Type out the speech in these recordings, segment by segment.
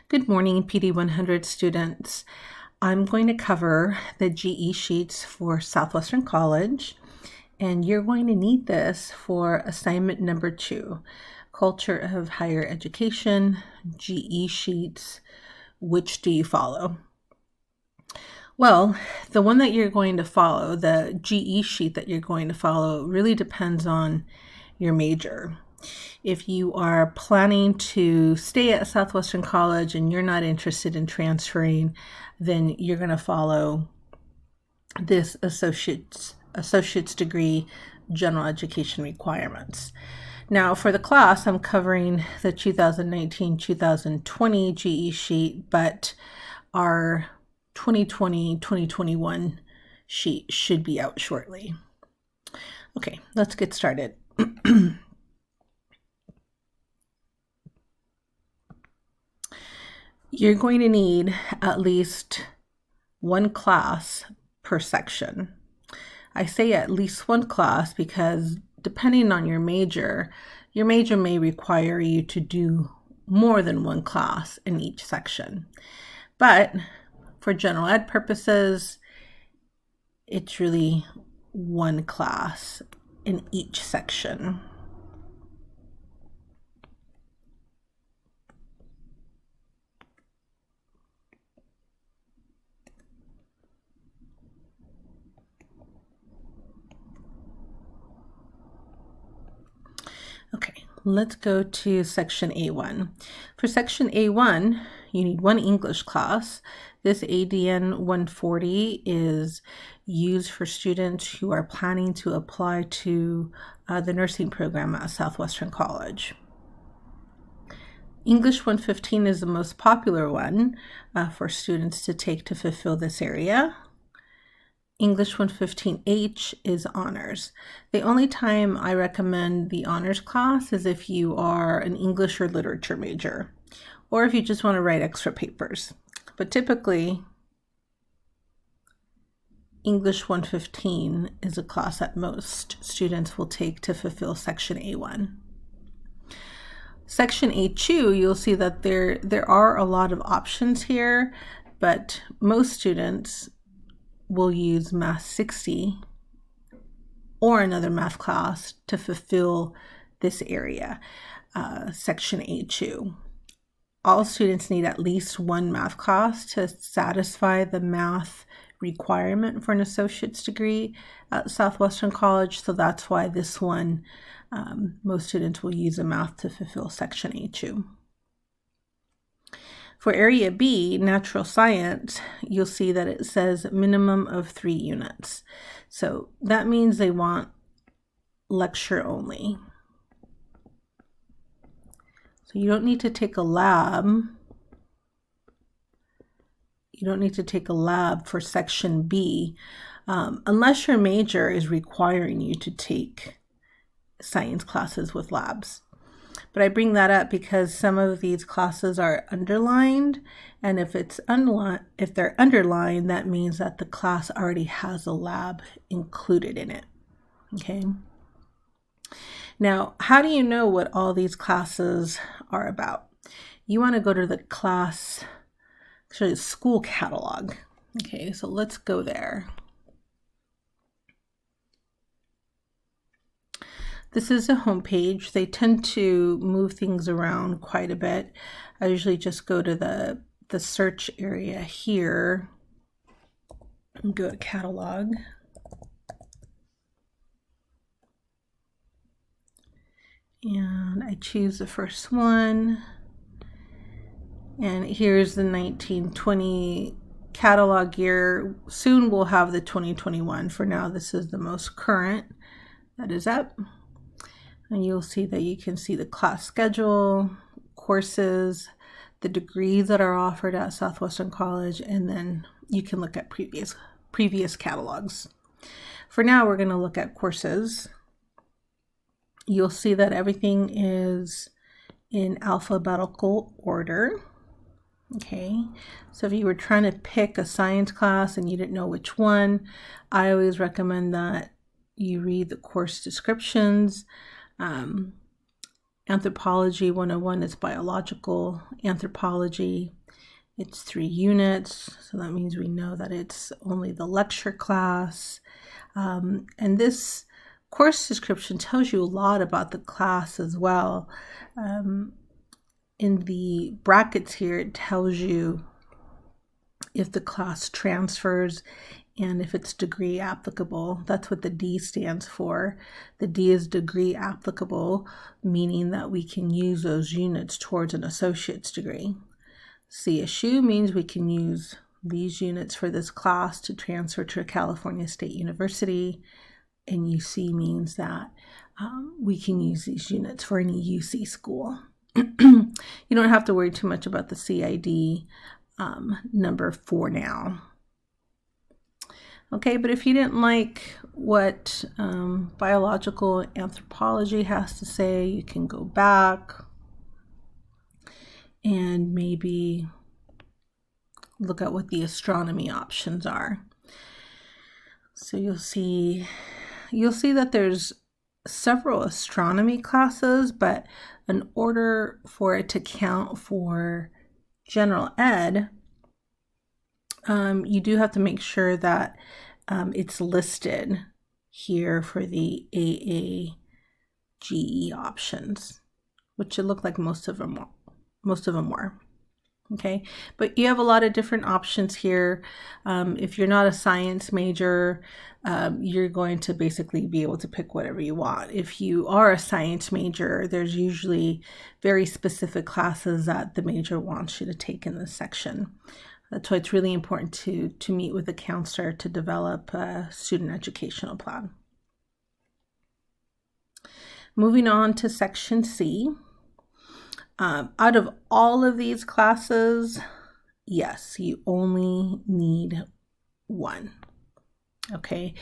Good morning, PD 100 students. I'm going to cover the GE sheets for Southwestern College, and you're going to need this for assignment number 2, Culture of Higher Education, GE sheets. Which do you follow? Well, the one that you're going to follow, the GE sheet that you're going to follow, really depends on your major. If you are planning to stay at Southwestern College and you're not interested in transferring, then you're going to follow this associate's degree general education requirements. Now for the class, I'm covering the 2019-2020 GE sheet, but our 2020-2021 sheet should be out shortly. Okay, let's get started. You're going to need at least one class per section. I say at least one class because depending on your major may require you to do more than one class in each section. But for general ed purposes, it's really one class in each section. Okay, let's go to section A1. For section A1, you need one English class. This ADN 140 is used for students who are planning to apply to the nursing program at Southwestern College. English 115 is the most popular one for students to take to fulfill this area. English 115H is honors. The only time I recommend the honors class is if you are an English or literature major, or if you just want to write extra papers. But typically, English 115 is a class that most students will take to fulfill section A1. Section A2, you'll see that there are a lot of options here, but most students will use Math 60 or another math class to fulfill this area, section A2. All students need at least one math class to satisfy the math requirement for an associate's degree at Southwestern College, so that's why this one, most students will use a math to fulfill section A2. For area B, natural science, you'll see that it says minimum of 3 units. So that means they want lecture only. So you don't need to take a lab. You don't need to take a lab for section B unless your major is requiring you to take science classes with labs. But I bring that up because some of these classes are underlined, and if they're underlined, that means that the class already has a lab included in it. Okay. Now, how do you know what all these classes are about? You want to go to the school catalog. Okay, so let's go there. This is a homepage. They tend to move things around quite a bit. I usually just go to the search area here and go to catalog. And I choose the first one. And here's the 1920 catalog year. Soon we'll have the 2021. For now, this is the most current that is up. And you'll see that you can see the class schedule, courses, the degrees that are offered at Southwestern College, and then you can look at previous catalogs. For now, we're going to look at courses. You'll see that everything is in alphabetical order. Okay, so if you were trying to pick a science class and you didn't know which one, I always recommend that you read the course descriptions. Anthropology 101 is biological anthropology. It's 3 units, so that means we know that it's only the lecture class. And this course description tells you a lot about the class as well. In the brackets here, it tells you if the class transfers and if it's degree applicable. That's what the D stands for. The D is degree applicable, meaning that we can use those units towards an associate's degree. CSU means we can use these units for this class to transfer to California State University, and UC means that we can use these units for any UC school. You don't have to worry too much about the CID number for now. Okay, but if you didn't like what biological anthropology has to say, you can go back and maybe look at what the astronomy options are. So you'll see that there's several astronomy classes, but in order for it to count for general ed, you do have to make sure that it's listed here for the AAGE options, which it looked like most of them were. Okay, but you have a lot of different options here. If you're not a science major, you're going to basically be able to pick whatever you want. If you are a science major, there's usually very specific classes that the major wants you to take in this section. That's why it's really important to meet with a counselor to develop a student educational plan. Moving on to section C. Out of all of these classes, yes, you only need one. Okay,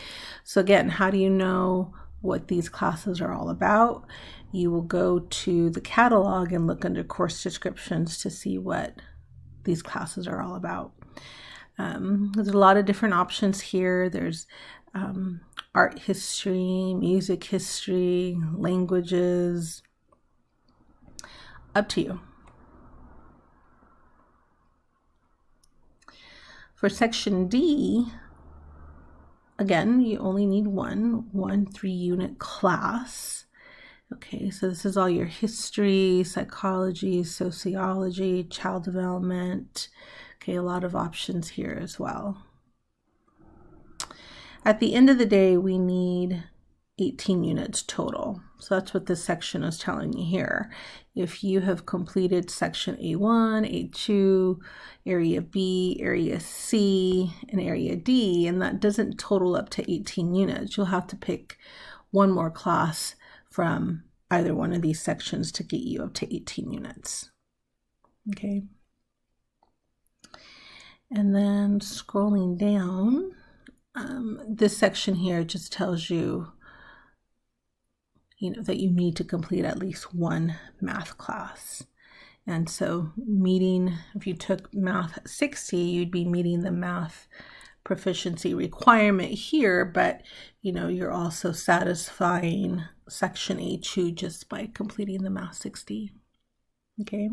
so again, how do you know what these classes are all about? You will go to the catalog and look under course descriptions to see what these classes are all about. There's a lot of different options here. There's art history, music history, languages. Up to you. For section D, again, you only need one 3-unit class. Okay, so this is all your history, psychology, sociology, child development. Okay, a lot of options here as well. At the end of the day, we need 18 units total. So that's what this section is telling you here. If you have completed section A1, A2, area B, area C, and area D, and that doesn't total up to 18 units, you'll have to pick one more class from either one of these sections to get you up to 18 units. Okay. And then scrolling down, this section here just tells you, that you need to complete at least one math class. And so if you took math 60, you'd be meeting the math proficiency requirement here, but you're also satisfying section A2 just by completing the math 60. Okay.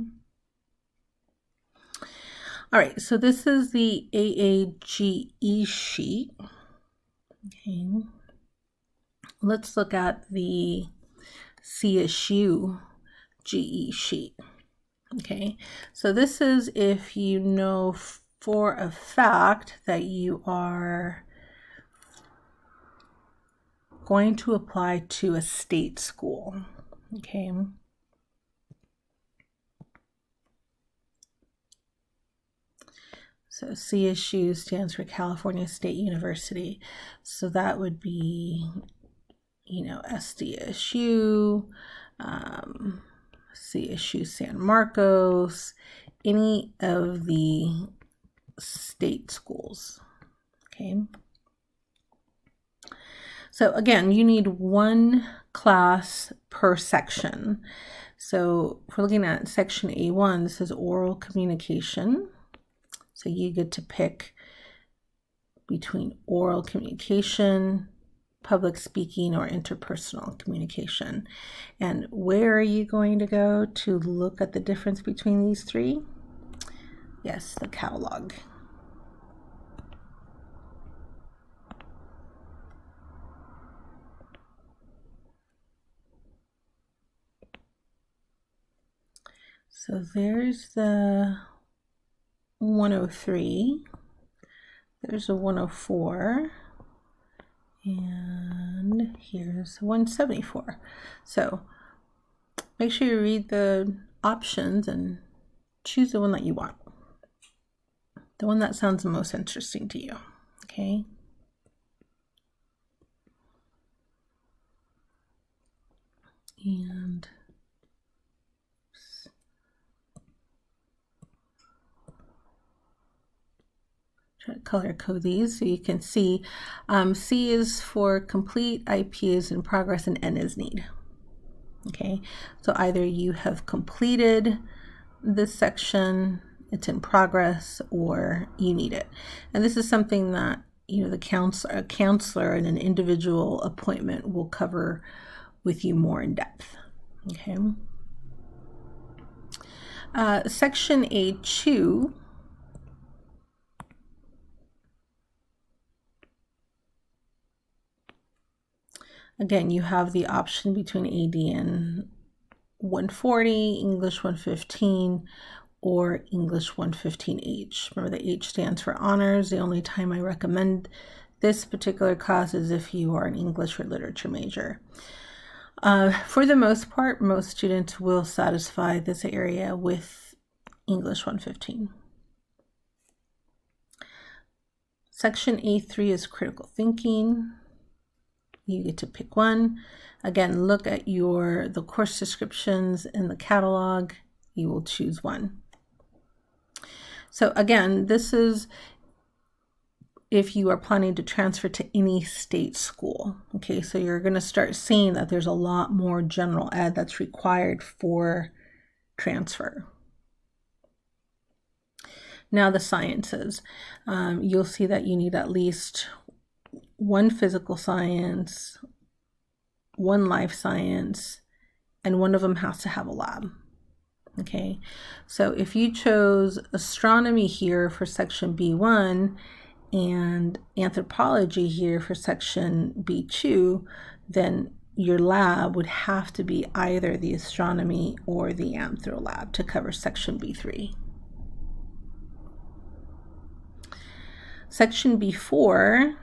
All right, so this is the AAGE sheet. Okay. Let's look at the CSUGE sheet. Okay, so this is if you know for a fact that you are going to apply to a state school. Okay. So CSU stands for California State University. So that would be, SDSU, CSU San Marcos, any of the state schools. Okay. So again, you need one class per section. So if we're looking at section A1, this is oral communication. So you get to pick between oral communication public speaking, or interpersonal communication. And where are you going to go to look at the difference between these three? Yes, the catalog. So there's the 103, there's a 104, and here's 174. So make sure you read the options and choose the one that you want, the one that sounds the most interesting to you, okay? And try to color code these so you can see. C is for complete, IP is in progress, and N is need. Okay, so either you have completed this section, it's in progress, or you need it. And this is something that, you know, the counselor in an individual appointment will cover with you more in depth. Okay. Section A2 again, you have the option between AD and 140, English 115, or English 115H. Remember, the H stands for honors. The only time I recommend this particular class is if you are an English or literature major. For the most part, most students will satisfy this area with English 115. Section A3 is critical thinking. You get to pick one. Again, look at the course descriptions in the catalog. You will choose one. So again, this is if you are planning to transfer to any state school. Okay, so you're going to start seeing that there's a lot more general ed that's required for transfer. Now the sciences. You'll see that you need at least one physical science, one life science, and one of them has to have a lab. Okay, so if you chose astronomy here for section B1 and anthropology here for section B2, then your lab would have to be either the astronomy or the anthro lab to cover section B3. Section B4,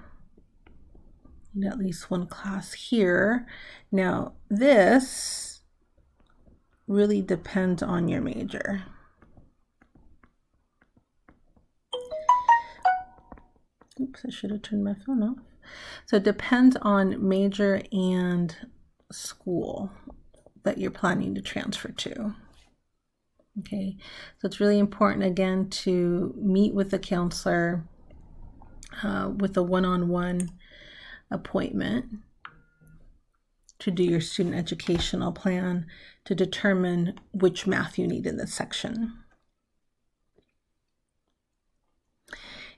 you need at least one class here. Now this really depends on your major. Oops, I should have turned my phone off. So it depends on major and school that you're planning to transfer to. Okay, so it's really important again to meet with the counselor with a one-on-one appointment to do your student educational plan to determine which math you need in this section.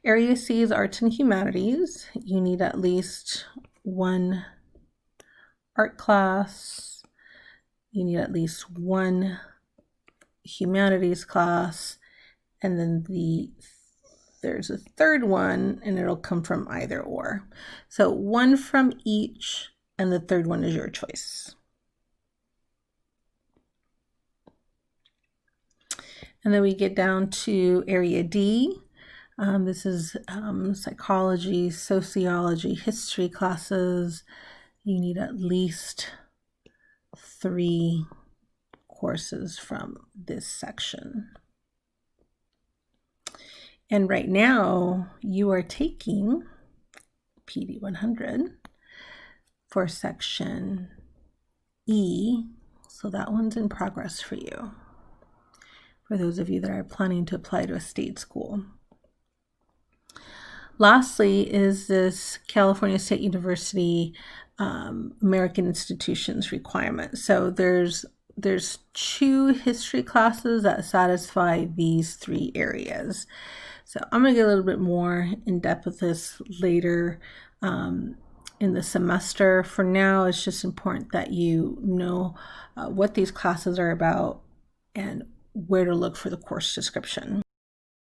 Area C is arts and humanities. You need at least one art class. You need at least one humanities class. And then there's a third one, and it'll come from either or. So one from each, and the third one is your choice. And then we get down to area D. This is psychology, sociology, history classes. You need at least 3 courses from this section. And right now you are taking PD 100 for section E. So that one's in progress for you, for those of you that are planning to apply to a state school. Lastly is this California State University American Institutions requirement. So there's 2 history classes that satisfy these 3 areas. So I'm going to get a little bit more in depth with this later in the semester. For now, it's just important that you know what these classes are about and where to look for the course description.